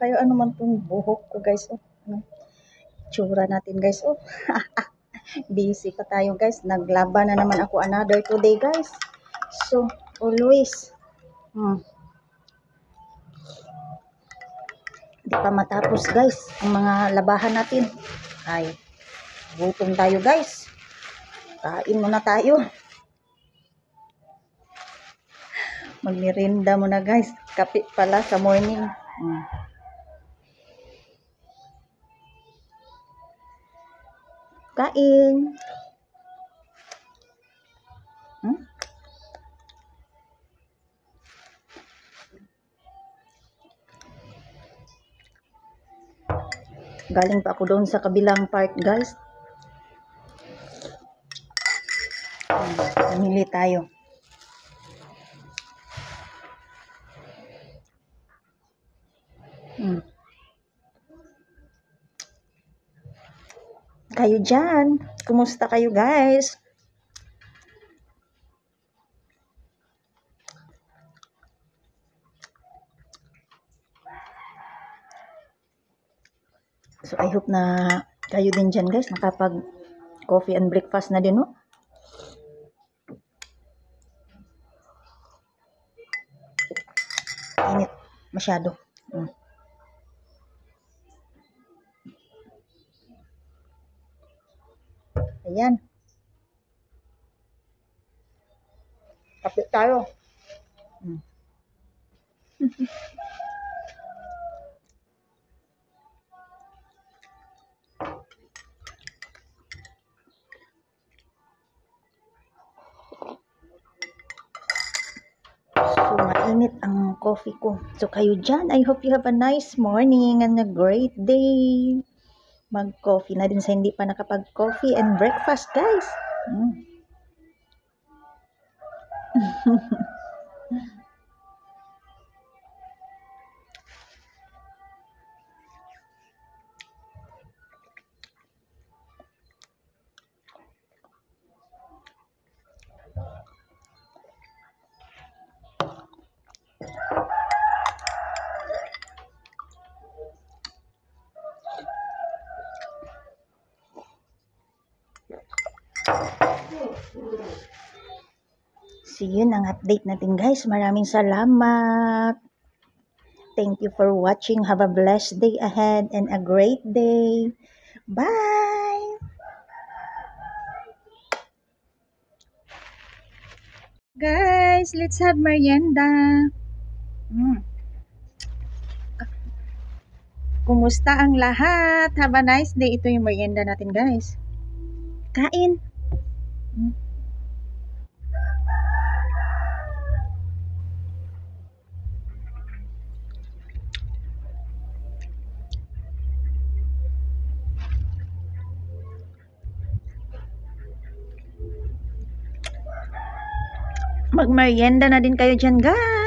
kayo ano man tong buhok ko guys. Oh, ano, tsura natin guys. Oh, busy pa tayo guys. Naglaban na naman ako another today guys. So, always. Di pa matapos guys ang mga labahan natin. Ay, gutom tayo guys. Kain muna tayo. Magmerienda muna guys. Kape pala sa morning. Kain. Galing pa ako doon sa kabilang part guys. Namili tayo. Kayo dyan, kumusta kayo guys? So I hope na kayo din dyan guys, nakapag coffee and breakfast na din, no? Init masyado. Ayan. Kapit tayo. So, mainit ang coffee ko. So, kayo dyan, I hope you have a nice morning and a great day. Mag-coffee na din sa hindi pa nakapag-coffee and breakfast, guys. So, yun ang update natin guys. Maraming salamat. Thank you for watching. Have a blessed day ahead and a great day. Bye! Guys, let's have merienda. Kumusta ang lahat? Have a nice day. Ito yung merienda natin guys. Kain! Magmerienda na din kayo dyan guys.